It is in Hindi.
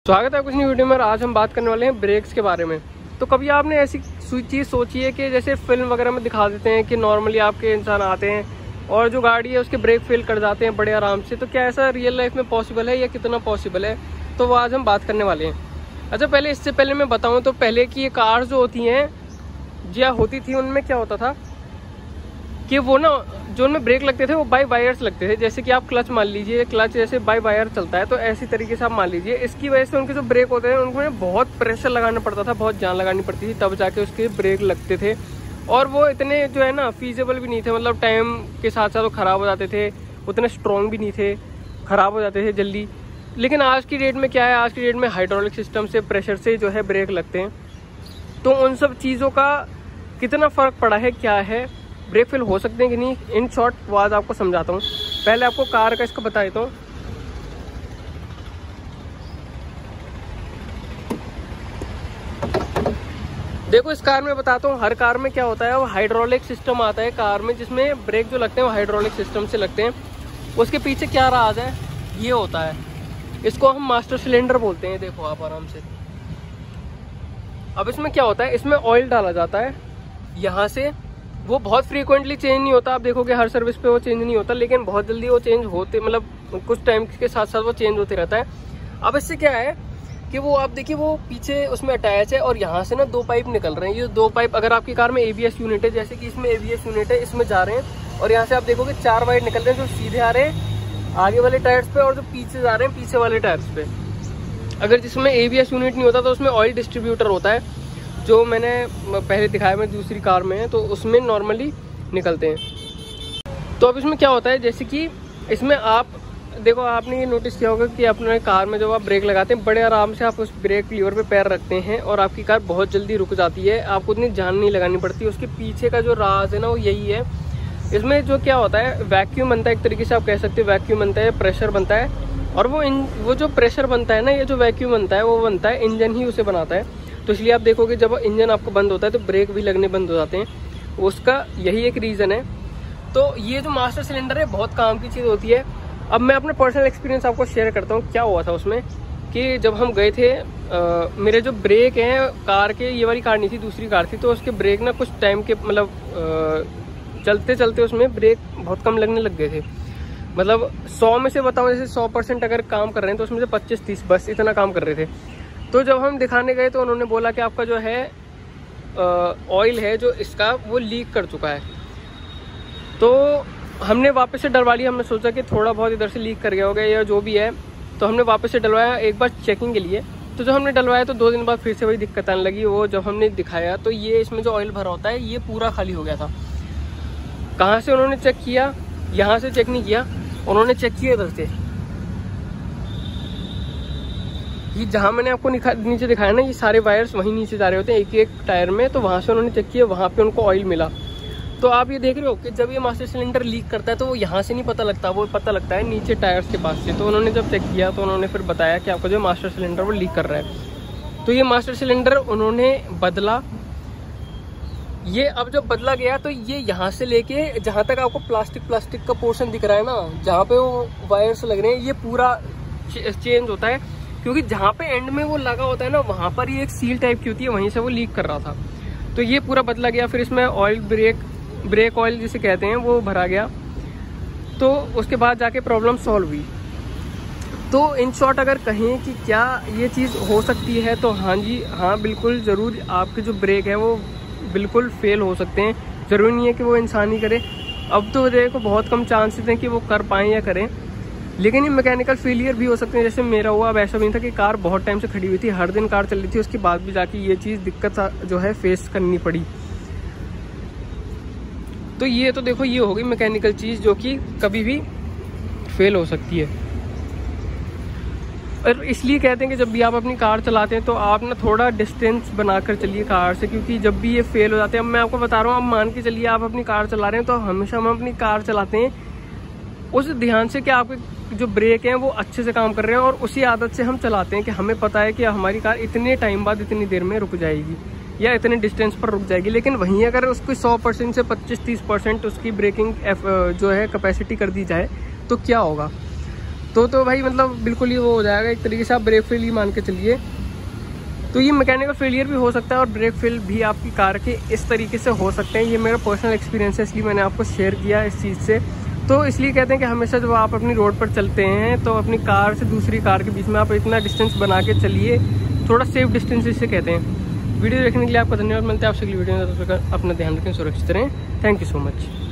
स्वागत है कुछ नई वीडियो में। आज हम बात करने वाले हैं ब्रेक्स के बारे में। तो कभी आपने ऐसी चीज़ सोची है कि जैसे फिल्म वगैरह में दिखा देते हैं कि नॉर्मली आपके इंसान आते हैं और जो गाड़ी है उसके ब्रेक फेल कर जाते हैं बड़े आराम से, तो क्या ऐसा रियल लाइफ में पॉसिबल है या कितना पॉसिबल है, तो वो आज हम बात करने वाले हैं। अच्छा, पहले इससे पहले मैं बताऊँ तो पहले की ये कार जो होती हैं या होती थी उनमें क्या होता था कि वो ना जो उनमें ब्रेक लगते थे वो बाई वायर्स लगते थे। जैसे कि आप क्लच मान लीजिए, क्लच जैसे बाई वायर चलता है तो ऐसी तरीके से आप मान लीजिए। इसकी वजह से उनके जो ब्रेक होते हैं उनको बहुत प्रेशर लगाना पड़ता था, बहुत जान लगानी पड़ती थी, तब जाके उसके ब्रेक लगते थे। और वो इतने जो है ना फीजेबल भी नहीं थे, मतलब टाइम के साथ साथ वो ख़राब हो जाते थे, उतने स्ट्रॉन्ग भी नहीं थे, ख़राब हो जाते थे जल्दी। लेकिन आज की डेट में क्या है, आज की डेट में हाइड्रोलिक सिस्टम से प्रेशर से जो है ब्रेक लगते हैं। तो उन सब चीज़ों का कितना फ़र्क पड़ा है, क्या है, ब्रेक फेल हो सकते हैं कि नहीं, इन शॉर्ट वो आज आपको समझाता हूँ। पहले आपको कार का इसका बता देता हूँ। देखो इस कार में बताता हूँ, हर कार में क्या होता है, वो हाइड्रोलिक सिस्टम आता है कार में, जिसमें ब्रेक जो लगते हैं वो हाइड्रोलिक सिस्टम से लगते हैं। उसके पीछे क्या राज है, ये होता है, इसको हम मास्टर सिलेंडर बोलते हैं। देखो आप आराम से। अब इसमें क्या होता है, इसमें ऑयल डाला जाता है यहाँ से। वो बहुत फ्रीक्वेंटली चेंज नहीं होता, आप देखोगे हर सर्विस पे वो चेंज नहीं होता, लेकिन बहुत जल्दी वो चेंज होते, मतलब कुछ टाइम के साथ साथ वो चेंज होते रहता है। अब इससे क्या है कि वो आप देखिए वो पीछे उसमें अटैच है और यहाँ से ना दो पाइप निकल रहे हैं। ये दो पाइप, अगर आपकी कार में ABS यूनिट है, जैसे कि इसमें ABS यूनिट है, इसमें जा रहे हैं और यहाँ से आप देखोगे 4 वायर निकल रहे हैं, जो सीधे आ रहे हैं आगे वाले टायर्स पे और जो पीछे जा रहे हैं पीछे वाले टायर्स पे। अगर जिसमें ABS यूनिट नहीं होता तो उसमें ऑयल डिस्ट्रीब्यूटर होता है, जो मैंने पहले दिखाया, मैं दूसरी कार में है तो उसमें नॉर्मली निकलते हैं। तो अब इसमें क्या होता है, जैसे कि इसमें आप देखो, आपने ये नोटिस किया होगा कि अपने कार में जब आप ब्रेक लगाते हैं बड़े आराम से आप उस ब्रेक लीवर पे पैर रखते हैं और आपकी कार बहुत जल्दी रुक जाती है, आपको इतनी जान नहीं लगानी पड़ती। उसके पीछे का जो राज है ना वो यही है। इसमें जो क्या होता है, वैक्यूम बनता है, एक तरीके से आप कह सकते हैं वैक्यूम बनता है, प्रेशर बनता है। और वो जो प्रेशर बनता है ना, ये जो वैक्यूम बनता है वो बनता है, इंजन ही उसे बनाता है। तो इसलिए आप देखोगे जब इंजन आपको बंद होता है तो ब्रेक भी लगने बंद हो जाते हैं, उसका यही एक रीज़न है। तो ये जो मास्टर सिलेंडर है बहुत काम की चीज़ होती है। अब मैं अपना पर्सनल एक्सपीरियंस आपको शेयर करता हूँ, क्या हुआ था उसमें कि जब हम गए थे, मेरे जो ब्रेक हैं कार के, ये वाली कार नहीं थी, दूसरी कार थी, तो उसके ब्रेक ना कुछ टाइम के मतलब चलते चलते उसमें ब्रेक बहुत कम लगने लग गए थे। मतलब 100 में से बताऊँ, जैसे 100% अगर काम कर रहे हैं तो उसमें से 25-30 बस इतना काम कर रहे थे। तो जब हम दिखाने गए तो उन्होंने बोला कि आपका जो है ऑयल है जो इसका वो लीक कर चुका है। तो हमने वापस से डलवा लिया, हमने सोचा कि थोड़ा बहुत इधर से लीक कर गया होगा या जो भी है, तो हमने वापस से डलवाया एक बार चेकिंग के लिए। तो जब हमने डलवाया तो 2 दिन बाद फिर से वही दिक्कत आने लगी। वो जब हमने दिखाया तो ये इसमें जो ऑयल भरा होता है ये पूरा खाली हो गया था। कहाँ से उन्होंने चेक किया, यहाँ से चेक नहीं किया, उन्होंने चेक किया इधर से। ये जहाँ मैंने आपको नीचे दिखाया ना, ये सारे वायर्स वहीं नीचे जा रहे होते हैं एक एक टायर में, तो वहाँ से उन्होंने चेक किया, वहाँ पे उनको ऑयल मिला। तो आप ये देख रहे हो कि जब ये मास्टर सिलेंडर लीक करता है तो वो यहाँ से नहीं पता लगता, वो पता लगता है नीचे टायर्स के पास से। तो उन्होंने जब चेक किया तो उन्होंने फिर बताया कि आपका जो मास्टर सिलेंडर वो लीक कर रहा है। तो ये मास्टर सिलेंडर उन्होंने बदला। ये अब जब बदला गया तो ये यहाँ से लेके जहाँ तक आपको प्लास्टिक का पोर्शन दिख रहा है ना, जहाँ पे वो वायर्स लग रहे हैं, ये पूरा चेंज होता है। क्योंकि जहाँ पे एंड में वो लगा होता है ना, वहाँ पर ये एक सील टाइप की होती है, वहीं से वो लीक कर रहा था। तो ये पूरा बदला गया। फिर इसमें ऑयल ब्रेक ऑयल जिसे कहते हैं वो भरा गया। तो उसके बाद जाके प्रॉब्लम सॉल्व हुई। तो इन शॉर्ट अगर कहें कि क्या ये चीज़ हो सकती है, तो हाँ जी, हाँ बिल्कुल ज़रूर, आपके जो ब्रेक है वो बिल्कुल फेल हो सकते हैं। ज़रूरी नहीं है कि वो इंसान ही करे। अब तो देखो बहुत कम चांसेस हैं कि वो कर पाएँ या करें, लेकिन ये मैकेनिकल फेलियर भी हो सकते हैं, जैसे मेरा हुआ। अब ऐसा नहीं था कि कार बहुत टाइम से खड़ी हुई थी, हर दिन कार चल रही थी, उसके बाद भी जाके ये चीज़ दिक्कत जो है फेस करनी पड़ी। तो ये तो देखो ये हो गई मैकेनिकल चीज़ जो कि कभी भी फेल हो सकती है। और इसलिए कहते हैं कि जब भी आप अपनी कार चलाते हैं तो आप ना थोड़ा डिस्टेंस बनाकर चलिए कार से, क्योंकि जब भी ये फेल हो जाते हैं, अब मैं आपको बता रहा हूँ, अब मान के चलिए आप अपनी कार चला रहे हैं, तो हमेशा हम अपनी कार चलाते हैं उस ध्यान से कि आपके जो ब्रेक हैं वो अच्छे से काम कर रहे हैं, और उसी आदत से हम चलाते हैं कि हमें पता है कि हमारी कार इतने टाइम बाद इतनी देर में रुक जाएगी या इतने डिस्टेंस पर रुक जाएगी। लेकिन वहीं अगर उसको 100% से 25-30% उसकी ब्रेकिंग जो है कैपेसिटी कर दी जाए तो क्या होगा। तो भाई मतलब बिल्कुल ही वो हो जाएगा, एक तरीके से आप ब्रेक फेल ही मान के चलिए। तो ये मैकेनिकल फेलियर भी हो सकता है और ब्रेक फेल भी आपकी कार के इस तरीके से हो सकते हैं। ये मेरा पर्सनल एक्सपीरियंस है, इसलिए मैंने आपको शेयर किया इस चीज़ से। तो इसलिए कहते हैं कि हमेशा जब आप अपनी रोड पर चलते हैं तो अपनी कार से दूसरी कार के बीच में आप इतना डिस्टेंस बना के चलिए, थोड़ा सेफ डिस्टेंस इसे कहते हैं। वीडियो देखने के लिए आपका धन्यवाद। मिलते हैं आपसे अगली वीडियो में, अपना ध्यान रखें, सुरक्षित रहें। Thank you so much.